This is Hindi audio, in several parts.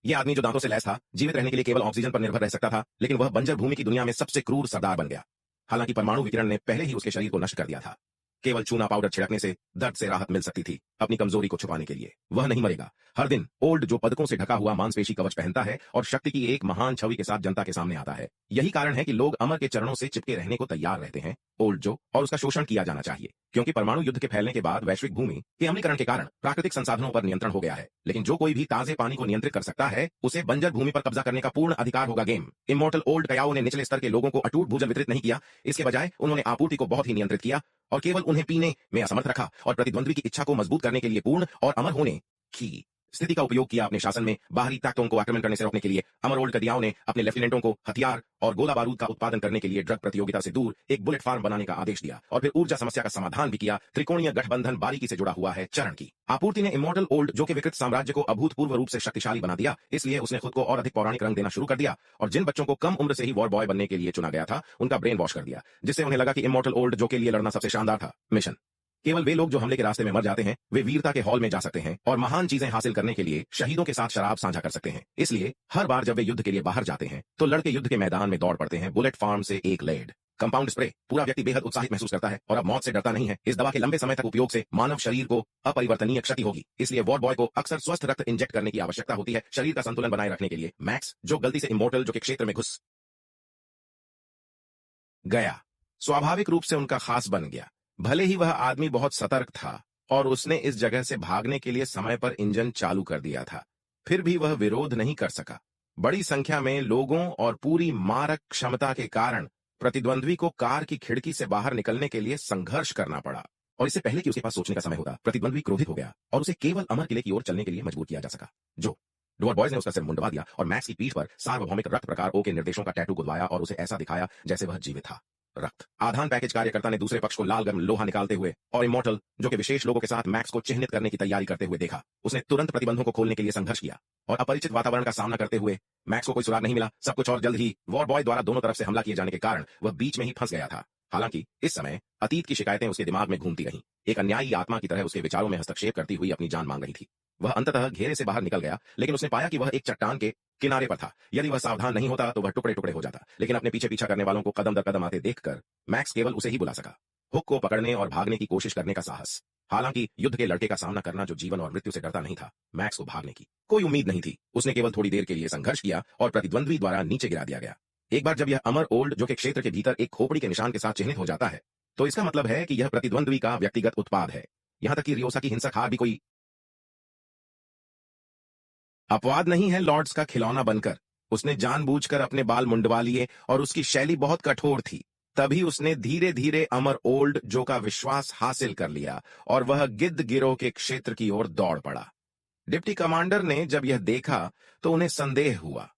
ये आदमी जो दांतों से लैस था, जीवित रहने के लिए केवल ऑक्सीजन पर निर्भर रह सकता था, लेकिन वह बंजर भूमि की दुनिया में सबसे क्रूर सरदार बन गया। हालांकि परमाणु विकिरण ने पहले ही उसके शरीर को नष्ट कर दिया था। केवल चूना पाउडर छिड़कने से दर्द से राहत मिल सकती थी, अपनी कमजोरी को छुपाने के लिए। वह नहीं मरेगा। हर दिन ओल्ड जो पदकों से ढका हुआ मांसपेशी कवच पहनता है और शक्ति की एक महान छवि के साथ जनता के सामने आता है। यही कारण है कि लोग अमर के चरणों से चिपके रहने को तैयार रहते हैं, ओल्ड जो, और उसका शोषण किया जाना चाहिए, क्योंकि परमाणु युद्ध के फैलने के बाद वैश्विक भूमि के अम्लीकरण के कारण प्राकृतिक संसाधनों पर नियंत्रण हो गया है। लेकिन जो कोई भी ताजे पानी को नियंत्रित कर सकता है, उसे बंजर भूमि पर कब्जा करने का पूर्ण अधिकार होगा। गेम इमॉर्टल ओल्ड कयाओ ने निचले स्तर के लोगों को अटूट भोजन वितरित नहीं किया, इसके बजाय उन्होंने आपूर्ति को बहुत ही नियंत्रित किया और केवल उन्हें पीने में असमर्थ रखा और प्रतिद्वंद्वी की इच्छा को मजबूत करने के लिए पूर्ण और अमर होने की स्थिति का उपयोग किया। अपने शासन में बाहरी ताकतों को आक्रमण करने से रोकने के लिए अमर ओल्ड कदियाओं ने अपने लेफ्टिनेंटों को हथियार और गोला बारूद का उत्पादन करने के लिए ड्रग प्रतियोगिता से दूर एक बुलेट फार्म बनाने का आदेश दिया और फिर ऊर्जा समस्या का समाधान भी किया। त्रिकोणीय गठबंधन बारीकी से जुड़ा हुआ है। चरण की आपूर्ति ने इमॉर्टल ओल्ड जो के विकृत साम्राज्य को अभूतपूर्व रूप से शक्तिशाली बना दिया, इसलिए उसने खुद को और अधिक पौराणिक रंग देना शुरू कर दिया और जिन बच्चों को कम उम्र से ही वॉर बॉय बनने के लिए चुना गया था, उनका ब्रेन वॉश कर दिया, जिससे उन्हें लगा कि इमॉर्टल ओल्ड जो के लिए लड़ना सबसे शानदार था। मिशन केवल वे लोग जो हमले के रास्ते में मर जाते हैं, वे वीरता के हॉल में जा सकते हैं और महान चीजें हासिल करने के लिए शहीदों के साथ शराब साझा कर सकते हैं। इसलिए हर बार जब वे युद्ध के लिए बाहर जाते हैं, तो लड़के युद्ध के मैदान में दौड़ पड़ते हैं। बुलेट फार्म से एक लेड कंपाउंड स्प्रे पूरा व्यक्ति बेहद उत्साहित महसूस करता है और अब मौत से डरता नहीं है। इस दवा के लंबे समय तक उपयोग से मानव शरीर को अपरिवर्तनीय क्षति होगी, इसलिए वॉर बॉय को अक्सर स्वस्थ रक्त इंजेक्ट करने की आवश्यकता होती है शरीर का संतुलन बनाए रखने के लिए। मैक्स जो गलती से इमॉर्टल जो के क्षेत्र में घुस गया, स्वाभाविक रूप से उनका खास बन गया। भले ही वह आदमी बहुत सतर्क था और उसने इस जगह से भागने के लिए समय पर इंजन चालू कर दिया था, फिर भी वह विरोध नहीं कर सका। बड़ी संख्या में लोगों और पूरी मारक क्षमता के कारण प्रतिद्वंद्वी को कार की खिड़की से बाहर निकलने के लिए संघर्ष करना पड़ा और इससे पहले कि उसके पास सोचने का समय होता, प्रतिद्वंद्वी क्रोधित हो गया और उसे केवल अमर किले की ओर चलने के लिए मजबूर किया जा सका। जो डुअर बॉयज ने उसका सिर मुंडवा दिया और मैक्स की पीठ पर सार्वभौमिक रक्त प्रकार ओ के निर्देशों का टैटू गुदवाया और उसे ऐसा दिखाया जैसे वह जीवित था। रक्त आधान पैकेज कार्यकर्ता ने दूसरे पक्ष को लाल गर्म लोहा निकालते हुए और इमॉर्टल जो कि विशेष लोगों के साथ मैक्स को चिह्नित करने की तैयारी करते हुए देखा। उसने तुरंत प्रतिबंधों को खोलने के लिए संघर्ष किया और अपरिचित वातावरण का सामना करते हुए मैक्स को कोई सुराग नहीं मिला। सब कुछ और जल्द ही वॉर बॉय द्वारा दोनों तरफ से हमला किए जाने के कारण वह बीच में ही फंस गया था। हालांकि इस समय अतीत की शिकायतें उसके दिमाग में घूमती रहीं, एक अन्यायी आत्मा की तरह उसके विचारों में हस्तक्षेप करती हुई अपनी जान मांग रही थी। वह अंततः घेरे से बाहर निकल गया, लेकिन उसने पाया कि वह एक चट्टान के किनारे पर था। यदि वह सावधान नहीं होता तो वह टुकड़े टुकड़े हो जाता, लेकिन अपने पीछे पीछा करने वालों को कदम दर कदम आते देखकर मैक्स केवल उसे ही बुला सका। हुक को पकड़ने और भागने की कोशिश करने का साहस। हालांकि युद्ध के लड़के का सामना करना जो जीवन और मृत्यु से डरता नहीं था, मैक्स को भागने की कोई उम्मीद नहीं थी। उसने केवल थोड़ी देर के लिए संघर्ष किया और प्रतिद्वंद्वी द्वारा नीचे गिरा दिया गया। एक बार जब यह अमर ओल्ड जो के क्षेत्र के भीतर एक खोपड़ी के निशान के साथ चिह्नित हो जाता है, तो इसका मतलब है कि यह प्रतिद्वंद्वी का व्यक्तिगत उत्पाद है। यहां तक कि रियोसा की हिंसक हार भी कोई अपवाद नहीं है। लॉर्ड्स का खिलौना बनकर उसने जानबूझकर अपने बाल मुंडवा लिए और उसकी शैली बहुत कठोर थी। तभी उसने धीरे धीरे अमर ओल्ड जो का विश्वास हासिल कर लिया और वह गिद्ध गिरोह के क्षेत्र की ओर दौड़ पड़ा। डिप्टी कमांडर ने जब यह देखा तो उन्हें संदेह हुआ,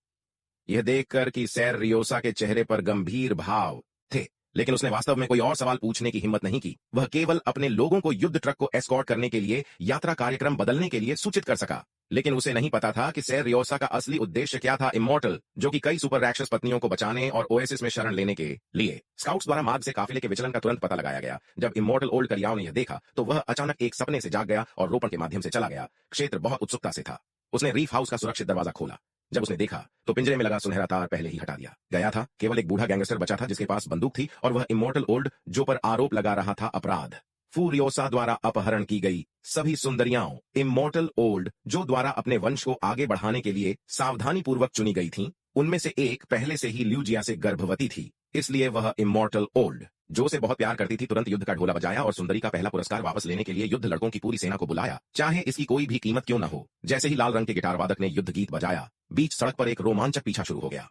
यह देखकर कि सैर रियोसा के चेहरे पर गंभीर भाव थे, लेकिन उसने वास्तव में कोई और सवाल पूछने की हिम्मत नहीं की। वह केवल अपने लोगों को युद्ध ट्रक को एस्कॉर्ट करने के लिए यात्रा कार्यक्रम बदलने के लिए सूचित कर सका। लेकिन उसे नहीं पता था कि सैर रियोसा का असली उद्देश्य क्या था। इमॉर्टल जो कि कई सुपर राक्षस पत्नियों को बचाने और ओएसिस में शरण लेने के लिए स्काउट्स द्वारा मार्ग से काफिले के विचलन का तुरंत पता लगाया गया। जब इमॉर्टल ओल्ड करियाओ ने यह देखा तो वह अचानक एक सपने से जाग गया और रोपण के माध्यम से चला गया। क्षेत्र बहुत उत्सुकता से था। उसने रीफ हाउस का सुरक्षित दरवाजा खोला। जब उसने देखा तो पिंजरे में लगा सुनहरा तार पहले ही हटा दिया गया था। केवल एक बूढ़ा गैंगस्टर बचा था जिसके पास बंदूक थी और वह इमॉर्टल ओल्ड जो पर आरोप लगा रहा था अपराध फूरियोसा द्वारा अपहरण की गई सभी सुंदरियाओं इमॉर्टल ओल्ड जो द्वारा अपने वंश को आगे बढ़ाने के लिए सावधानी पूर्वक चुनी गई थीं, उनमें से एक पहले से ही ल्यूजिया से गर्भवती थी। इसलिए वह इमॉर्टल ओल्ड जो से बहुत प्यार करती थी तुरंत युद्ध का ढोला बजाया और सुंदरी का पहला पुरस्कार वापस लेने के लिए युद्ध लड़कों की पूरी सेना को बुलाया, चाहे इसकी कोई भी कीमत क्यों न हो। जैसे ही लाल रंग के गिटार वादक ने युद्ध गीत बजाया, बीच सड़क पर एक रोमांचक पीछा शुरू हो गया।